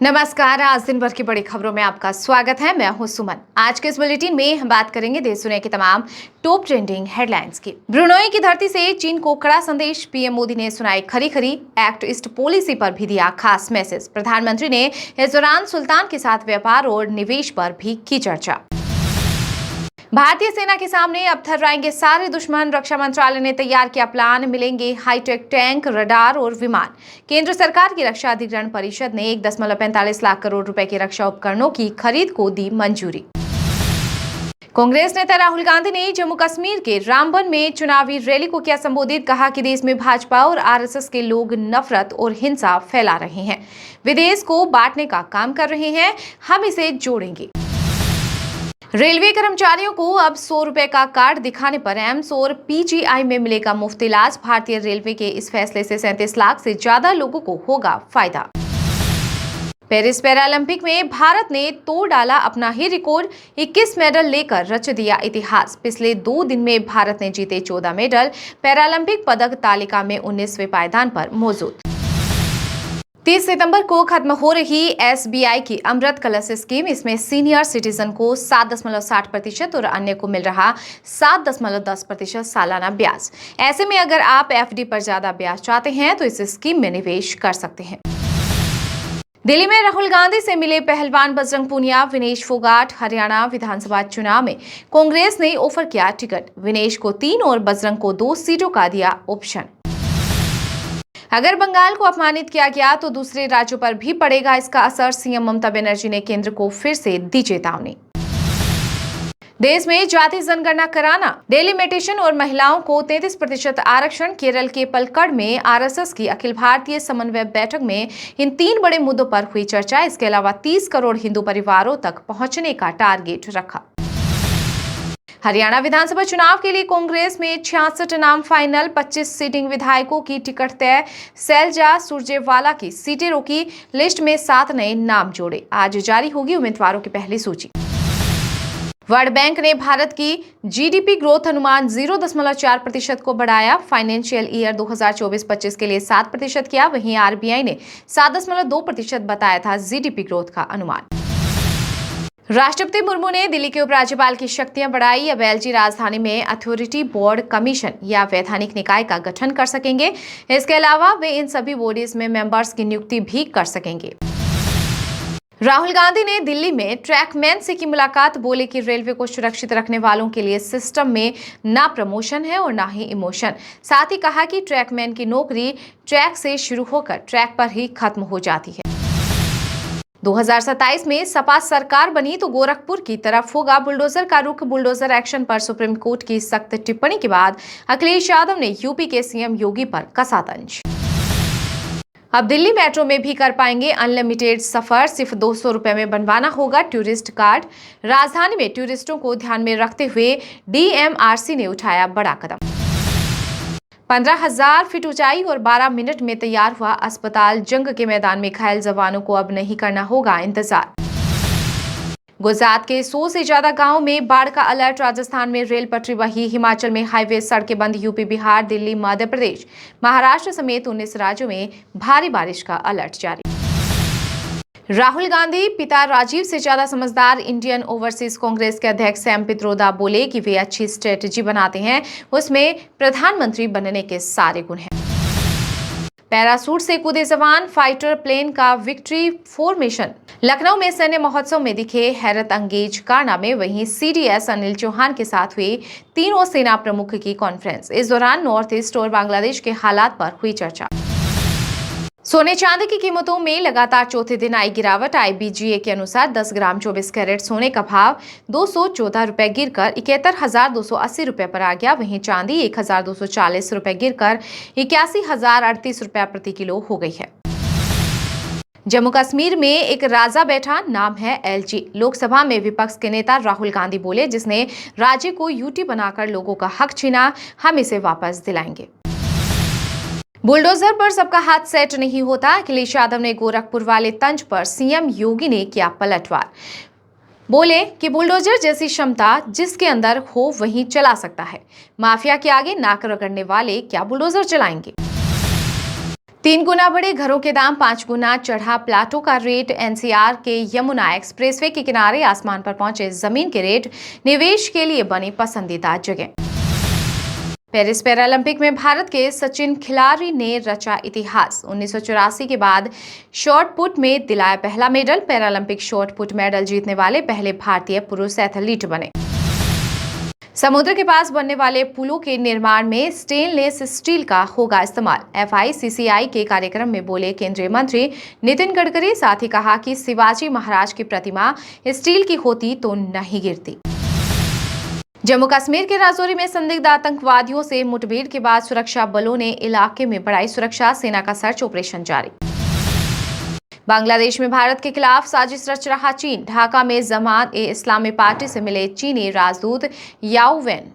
नमस्कार। आज दिन भर की बड़ी खबरों में आपका स्वागत है। मैं हूं सुमन। आज के इस बुलेटिन में हम बात करेंगे देश दुनिया की तमाम टॉप ट्रेंडिंग हेडलाइंस की। ब्रुनोई की धरती से चीन को कड़ा संदेश। पीएम मोदी ने सुनाई खरी खरी। एक्ट ईस्ट पॉलिसी पर भी दिया खास मैसेज। प्रधानमंत्री ने इस दौरान सुल्तान के साथ व्यापार और निवेश पर भी की चर्चा। भारतीय सेना के सामने अब थर्राएंगे सारे दुश्मन। रक्षा मंत्रालय ने तैयार किया प्लान। मिलेंगे हाईटेक टैंक, रडार और विमान। केंद्र सरकार की रक्षा अधिग्रहण परिषद ने 1.45 लाख करोड़ रुपए के रक्षा उपकरणों की खरीद को दी मंजूरी। कांग्रेस नेता राहुल गांधी ने जम्मू कश्मीर के रामबन में चुनावी रैली को किया संबोधित। कहा कि देश में भाजपा और आरएसएस के लोग नफरत और हिंसा फैला रहे हैं, वे देश को बांटने का काम कर रहे हैं, हम इसे जोड़ेंगे। रेलवे कर्मचारियों को अब 100 रुपए का कार्ड दिखाने पर एम्स और पीजीआई में मिलेगा मुफ्त इलाज। भारतीय रेलवे के इस फैसले से 37 लाख से ज्यादा लोगों को होगा फायदा। पेरिस पैरालंपिक में भारत ने तोड़ डाला अपना ही रिकॉर्ड। 21 मेडल लेकर रच दिया इतिहास। पिछले 2 दिन में भारत ने जीते 14 मेडल। पैरालंपिक पदक तालिका में 19वें पायदान पर मौजूद। 30 सितंबर को खत्म हो रही एसबीआई की अमृत कलश स्कीम। इसमें सीनियर सिटीजन को 7.60% और अन्य को मिल रहा 7.10% सालाना ब्याज। ऐसे में अगर आप एफडी पर ज्यादा ब्याज चाहते हैं तो इस स्कीम में निवेश कर सकते हैं। दिल्ली में राहुल गांधी से मिले पहलवान बजरंग पूनिया। विनेश फोगाट। हरियाणा विधानसभा चुनाव में कांग्रेस ने ऑफर किया टिकट। विनेश को 3 और बजरंग को 2 सीटों का दिया ऑप्शन। अगर बंगाल को अपमानित किया गया तो दूसरे राज्यों पर भी पड़ेगा इसका असर। सीएम ममता बनर्जी ने केंद्र को फिर से दी चेतावनी। देश में जाति जनगणना कराना, डेलिमिटेशन और महिलाओं को 33% आरक्षण। केरल के पलक्कड़ में आरएसएस की अखिल भारतीय समन्वय बैठक में इन 3 बड़े मुद्दों पर हुई चर्चा। इसके अलावा 30 करोड़ हिंदू परिवारों तक पहुंचने का टारगेट रखा। हरियाणा विधानसभा चुनाव के लिए कांग्रेस में 66 नाम फाइनल। 25 सिटिंग विधायकों की टिकट तय। सैलजा सुरजेवाला की सीटें रोकी। लिस्ट में 7 नए नाम जोड़े। आज जारी होगी उम्मीदवारों की पहली सूची। वर्ल्ड बैंक ने भारत की जीडीपी ग्रोथ अनुमान 0.4% को बढ़ाया। फाइनेंशियल ईयर 2024-25 के लिए 7% किया। वहीं आरबीआई ने 7.2% बताया था जीडीपी ग्रोथ का अनुमान। राष्ट्रपति मुर्मू ने दिल्ली के उपराज्यपाल की शक्तियां बढ़ाई। अब एलजी राजधानी में अथॉरिटी बोर्ड, कमीशन या वैधानिक निकाय का गठन कर सकेंगे। इसके अलावा वे इन सभी बॉडीज में मेंबर्स की नियुक्ति भी कर सकेंगे। राहुल गांधी ने दिल्ली में ट्रैकमैन से की मुलाकात। बोले कि रेलवे को सुरक्षित रखने वालों के लिए सिस्टम में ना प्रमोशन है और ना ही इमोशन। साथ ही कहा कि ट्रैकमैन की नौकरी ट्रैक से शुरू होकर ट्रैक पर ही खत्म हो जाती है। 2027 में सपा सरकार बनी तो गोरखपुर की तरफ होगा बुलडोजर का रुख। बुलडोजर एक्शन पर सुप्रीम कोर्ट की सख्त टिप्पणी के बाद अखिलेश यादव ने यूपी के सीएम योगी पर कसा तंज। अब दिल्ली मेट्रो में भी कर पाएंगे अनलिमिटेड सफर। सिर्फ 200 रुपए में बनवाना होगा टूरिस्ट कार्ड। राजधानी में टूरिस्टों को ध्यान में रखते हुए डीएमआरसी ने उठाया बड़ा कदम। 15,000 फीट ऊंचाई और 12 मिनट में तैयार हुआ अस्पताल। जंग के मैदान में घायल जवानों को अब नहीं करना होगा इंतजार। गुजरात के 100 से ज्यादा गांवों में बाढ़ का अलर्ट। राजस्थान में रेल पटरी बही। हिमाचल में हाईवे सड़कें बंद। यूपी, बिहार, दिल्ली, मध्य प्रदेश, महाराष्ट्र समेत 19 राज्यों में भारी बारिश का अलर्ट जारी। राहुल गांधी पिता राजीव से ज्यादा समझदार। इंडियन ओवरसीज कांग्रेस के अध्यक्ष सैम पित्रोदा बोले कि वे अच्छी स्ट्रेटजी बनाते हैं, उसमें प्रधानमंत्री बनने के सारे गुण हैं। पैरासूट से कूदे जवान। फाइटर प्लेन का विक्ट्री फॉर्मेशन। लखनऊ में सैन्य महोत्सव में दिखे हैरत अंगेज कारनामे। वहीं सीडीएस अनिल चौहान के साथ हुई तीनों सेना प्रमुख की कॉन्फ्रेंस। इस दौरान नॉर्थ ईस्ट और बांग्लादेश के हालात पर हुई चर्चा। सोने चांदी की कीमतों में लगातार चौथे दिन आई गिरावट। आईबीजीए के अनुसार 10 ग्राम 24 कैरेट सोने का भाव 214 रुपए गिरकर 71,280 रुपए पर आ गया। वहीं चांदी 1,240 रुपए गिरकर 81,038 रुपए प्रति किलो हो गई है। जम्मू कश्मीर में एक राजा बैठा, नाम है एलजी। लोकसभा में विपक्ष के नेता राहुल गांधी बोले, जिसने राज्य को यूटी बनाकर लोगों का हक छीना, हम इसे वापस दिलाएंगे। बुलडोजर पर सबका हाथ सेट नहीं होता। अखिलेश यादव ने गोरखपुर वाले तंज पर सीएम योगी ने किया पलटवार। बोले कि बुलडोजर जैसी क्षमता जिसके अंदर हो वही चला सकता है। माफिया के आगे नाक रगड़ने वाले क्या बुलडोजर चलाएंगे। 3 गुना बढ़े घरों के दाम, 5 गुना चढ़ा प्लाटों का रेट। एनसीआर के यमुना एक्सप्रेसवे के किनारे आसमान पर पहुंचे जमीन के रेट, निवेश के लिए बनी पसंदीदा जगह। पेरिस पैरालंपिक में भारत के सचिन खिलाड़ी ने रचा इतिहास। 1984 के बाद शॉट पुट में दिलाया पहला medal. Paralympic shot put medal जीतने वाले पहले भारतीय पुरुष एथलीट बने। समुद्र के पास बनने वाले पुलों के निर्माण में स्टेनलेस स्टील का होगा इस्तेमाल। FICCI के कार्यक्रम में बोले केंद्रीय मंत्री नितिन गडकरी। साथ ही कहा कि शिवाजी महाराज की प्रतिमा स्टील की होती तो नहीं गिरती। जम्मू कश्मीर के राजौरी में संदिग्ध आतंकवादियों से मुठभेड़ के बाद सुरक्षा बलों ने इलाके में बढ़ाई सुरक्षा। सेना का सर्च ऑपरेशन जारी। बांग्लादेश में भारत के खिलाफ साजिश रच रहा चीन। ढाका में जमात-ए-इस्लामी पार्टी से मिले चीनी राजदूत याओ वेन।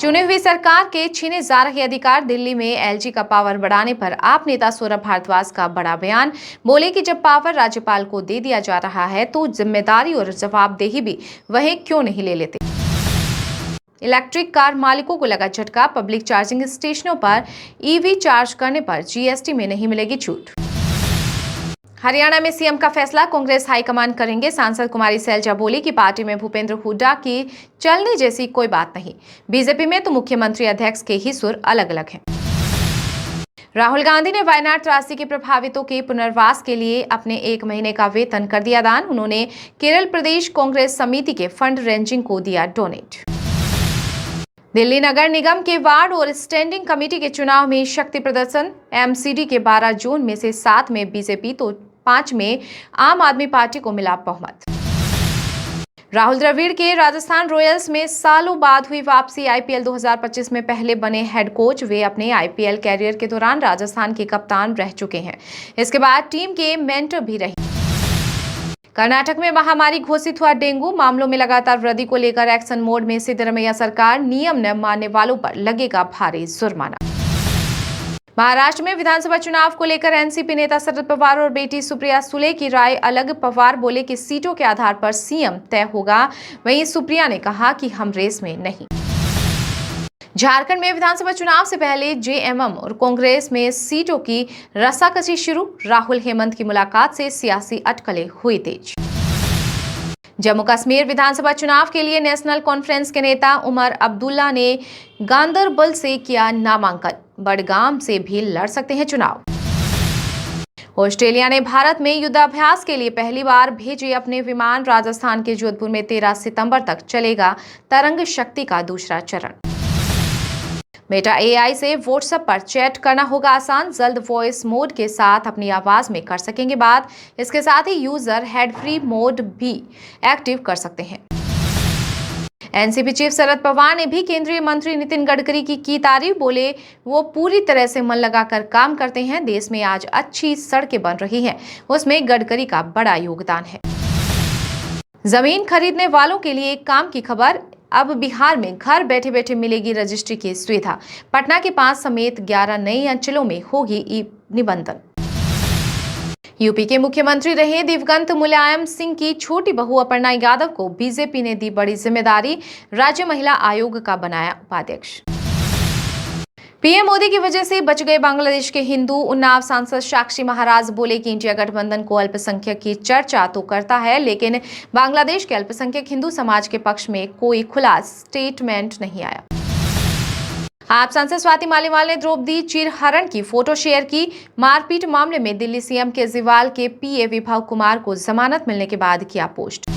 चुनी हुई सरकार के छीने जा रहे अधिकार। दिल्ली में LG का पावर बढ़ाने पर आप नेता सौरभ भारद्वाज का बड़ा बयान। बोले कि जब पावर राज्यपाल को दे दिया जा रहा है तो जिम्मेदारी और जवाबदेही भी वह क्यों नहीं ले लेते। इलेक्ट्रिक कार मालिकों को लगा झटका। पब्लिक चार्जिंग स्टेशनों पर EV चार्ज करने पर GST में नहीं मिलेगी छूट। हरियाणा में CM का फैसला कांग्रेस हाईकमान करेंगे। सांसद कुमारी सैलजा बोली कि पार्टी में भूपेंद्र हुड्डा की चलने जैसी कोई बात नहीं। बीजेपी में तो मुख्यमंत्री अध्यक्ष के ही सुर अलग अलग हैं। राहुल गांधी ने वायनाड त्रासदी के प्रभावितों के पुनर्वास के लिए अपने 1 महीने का वेतन कर दिया दान। उन्होंने केरल प्रदेश कांग्रेस समिति के फंड रेंजिंग को दिया डोनेट। दिल्ली नगर निगम के वार्ड और स्टैंडिंग कमेटी के चुनाव में शक्ति प्रदर्शन। MCD के 12 जोन में से 7 में बीजेपी तो 5 में आम आदमी पार्टी को मिला बहुमत। राहुल द्रविड़ के राजस्थान रॉयल्स में सालों बाद हुई वापसी। IPL 2025 में पहले बने हेड कोच। वे अपने IPL कैरियर के दौरान राजस्थान के कप्तान रह चुके हैं। इसके बाद टीम के मेंटर भी रहे। कर्नाटक में महामारी घोषित हुआ डेंगू। मामलों में लगातार वृद्धि को लेकर एक्शन मोड में सिद्धरमैया सरकार। नियम न मानने वालों पर लगेगा भारी जुर्माना। महाराष्ट्र में विधानसभा चुनाव को लेकर NCP नेता शरद पवार और बेटी सुप्रिया सुले की राय अलग। पवार बोले कि सीटों के आधार पर CM तय होगा। वहीं सुप्रिया ने कहा कि हम रेस में नहीं। झारखंड में विधानसभा चुनाव से पहले JMM और कांग्रेस में सीटों की रस्साकसी शुरू। राहुल हेमंत की मुलाकात से सियासी अटकलें हुई तेज। जम्मू कश्मीर विधानसभा चुनाव के लिए नेशनल कॉन्फ्रेंस के नेता उमर अब्दुल्ला ने गांदरबल से किया नामांकन। बडगाम से भी लड़ सकते हैं चुनाव। ऑस्ट्रेलिया ने भारत में युद्धाभ्यास के लिए पहली बार भेजे अपने विमान। राजस्थान के जोधपुर में 13 सितंबर तक चलेगा तरंग शक्ति का दूसरा चरण। मेटा AI से WhatsApp पर चैट करना होगा आसान। जल्द वॉइस मोड के साथ अपनी आवाज में कर सकेंगे बात। इसके साथ ही यूजर हेड फ्री मोड भी एक्टिव कर सकते हैं। NCP चीफ शरद पवार ने भी केंद्रीय मंत्री नितिन गडकरी की तारीफ। बोले वो पूरी तरह से मन लगाकर काम करते हैं। देश में आज अच्छी सड़कें बन रही हैं, उसमें गडकरी का बड़ा योगदान है। जमीन खरीदने वालों के लिए एक काम की खबर। अब बिहार में घर बैठे बैठे मिलेगी रजिस्ट्री की सुविधा। पटना के 5 समेत 11 नए अंचलों में होगी निबंधन। यूपी के मुख्यमंत्री रहे दिवंगत मुलायम सिंह की छोटी बहू अपर्णा यादव को बीजेपी ने दी बड़ी जिम्मेदारी। राज्य महिला आयोग का बनाया उपाध्यक्ष। PM मोदी की वजह से बच गए बांग्लादेश के हिंदू। उन्नाव सांसद साक्षी महाराज बोले कि इंडिया गठबंधन को अल्पसंख्यक की चर्चा तो करता है, लेकिन बांग्लादेश के अल्पसंख्यक हिंदू समाज के पक्ष में कोई खुला स्टेटमेंट नहीं आया। आप सांसद स्वाति मालीवाल ने द्रौपदी चिरहरण की फोटो शेयर की। मारपीट मामले में दिल्ली CM केजरीवाल के PA विभव कुमार को जमानत मिलने के बाद किया पोस्ट।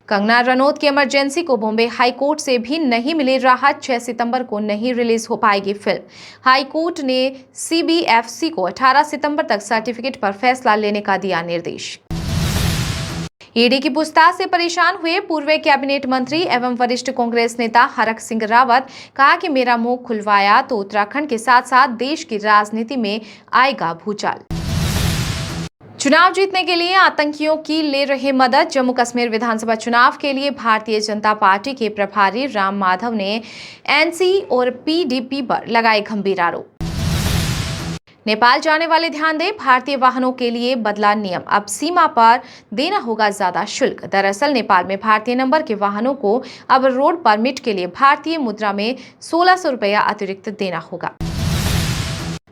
कंगना रनौत की इमरजेंसी को बॉम्बे हाईकोर्ट से भी नहीं मिली राहत। 6 सितंबर को नहीं रिलीज हो पाएगी फिल्म। हाईकोर्ट ने CBFC को 18 सितंबर तक सर्टिफिकेट पर फैसला लेने का दिया निर्देश। ED की पूछताछ से परेशान हुए पूर्व कैबिनेट मंत्री एवं वरिष्ठ कांग्रेस नेता हरक सिंह रावत। कहा कि मेरा मुंह खुलवाया तो उत्तराखंड के साथ साथ देश की राजनीति में आएगा भूचाल। चुनाव जीतने के लिए आतंकियों की ले रहे मदद। जम्मू कश्मीर विधानसभा चुनाव के लिए भारतीय जनता पार्टी के प्रभारी राम माधव ने NC और PDP पर लगाए गंभीर आरोप। नेपाल जाने वाले ध्यान दें, भारतीय वाहनों के लिए बदला नियम। अब सीमा पर देना होगा ज्यादा शुल्क। दरअसल नेपाल में भारतीय नंबर के वाहनों को अब रोड परमिट के लिए भारतीय मुद्रा में 1600 रुपया अतिरिक्त देना होगा।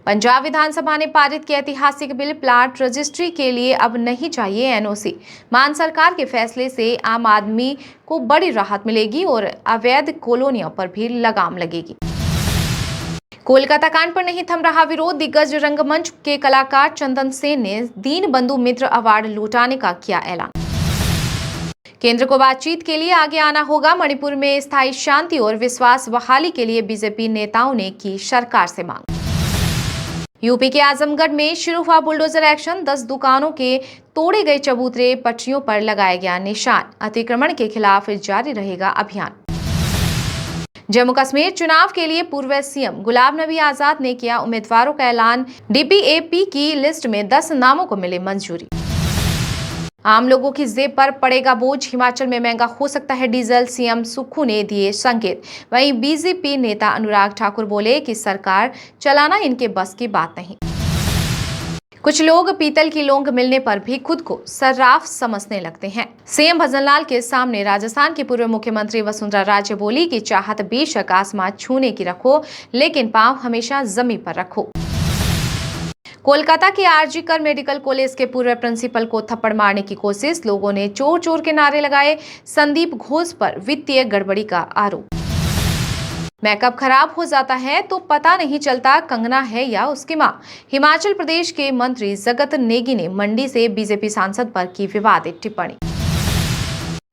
पंजाब विधानसभा ने पारित किया ऐतिहासिक बिल, प्लाट रजिस्ट्री के लिए अब नहीं चाहिए एनओसी। मान सरकार के फैसले से आम आदमी को बड़ी राहत मिलेगी और अवैध कॉलोनियों पर भी लगाम लगेगी। कोलकाता कांड पर नहीं थम रहा विरोध, दिग्गज रंगमंच के कलाकार चंदन सेन ने दीनबंधु मित्र अवार्ड लौटाने का किया ऐलान। केंद्र को बातचीत के लिए आगे आना होगा, मणिपुर में स्थायी शांति और विश्वास बहाली के लिए बीजेपी नेताओं ने की सरकार से मांग। यूपी के आजमगढ़ में शुरू हुआ बुलडोजर एक्शन, 10 दुकानों के तोड़े गए चबूतरे, पटरियों पर लगाया गया निशान, अतिक्रमण के खिलाफ जारी रहेगा अभियान। जम्मू कश्मीर चुनाव के लिए पूर्व सीएम गुलाम नबी आजाद ने किया उम्मीदवारों का ऐलान, डीपीएपी की लिस्ट में 10 नामों को मिली मंजूरी। आम लोगों की जेब पर पड़ेगा बोझ, हिमाचल में महंगा हो सकता है डीजल, सीएम सुक्खू ने दिए संकेत। वहीं बीजेपी नेता अनुराग ठाकुर बोले कि सरकार चलाना इनके बस की बात नहीं। कुछ लोग पीतल की लौंग मिलने पर भी खुद को सर्राफ समझने लगते हैं। सीएम भजनलाल के सामने राजस्थान की पूर्व मुख्यमंत्री वसुंधरा राजे बोली कि चाहत बेशक आसमान छूने की रखो, लेकिन पांव हमेशा जमीन पर रखो। कोलकाता के आरजी कर मेडिकल कॉलेज के पूर्व प्रिंसिपल को थप्पड़ मारने की कोशिश, लोगों ने चोर चोर के नारे लगाए। संदीप घोष पर वित्तीय गड़बड़ी का आरोप। मेकअप खराब हो जाता है तो पता नहीं चलता कंगना है या उसकी मां। हिमाचल प्रदेश के मंत्री जगत नेगी ने मंडी से बीजेपी सांसद पर की विवादित टिप्पणी।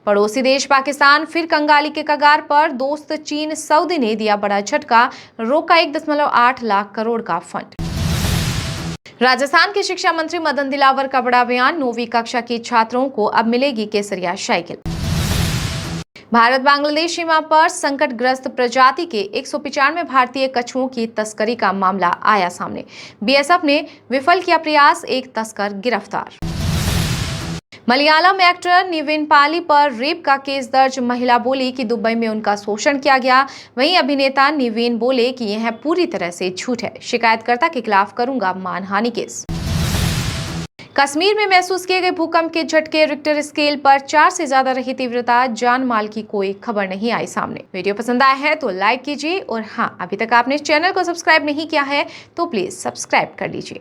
पड़ोसी देश पाकिस्तान फिर कंगाली के कगार पर, दोस्त चीन सऊदी ने दिया बड़ा झटका, रोका 1.8 लाख करोड़ का फंड। राजस्थान के शिक्षा मंत्री मदन दिलावर का बड़ा बयान, 9वीं कक्षा के छात्रों को अब मिलेगी केसरिया साइकिल। भारत बांग्लादेश सीमा पर संकटग्रस्त प्रजाति के 195 भारतीय कछुओं की तस्करी का मामला आया सामने। बीएसएफ ने विफल किया प्रयास, एक तस्कर गिरफ्तार। मलयालम एक्टर निविन पाली पर रेप का केस दर्ज, महिला बोली कि दुबई में उनका शोषण किया गया। वहीं अभिनेता निविन बोले कि यह पूरी तरह से झूठ है, शिकायतकर्ता के खिलाफ करूंगा मानहानि केस। कश्मीर में महसूस किए गए भूकंप के झटके, रिक्टर स्केल पर 4 से ज्यादा रही तीव्रता, जान माल की कोई खबर नहीं आई सामने। वीडियो पसंद आया है तो लाइक कीजिए और हाँ, अभी तक आपने चैनल को सब्सक्राइब नहीं किया है तो प्लीज सब्सक्राइब कर लीजिए।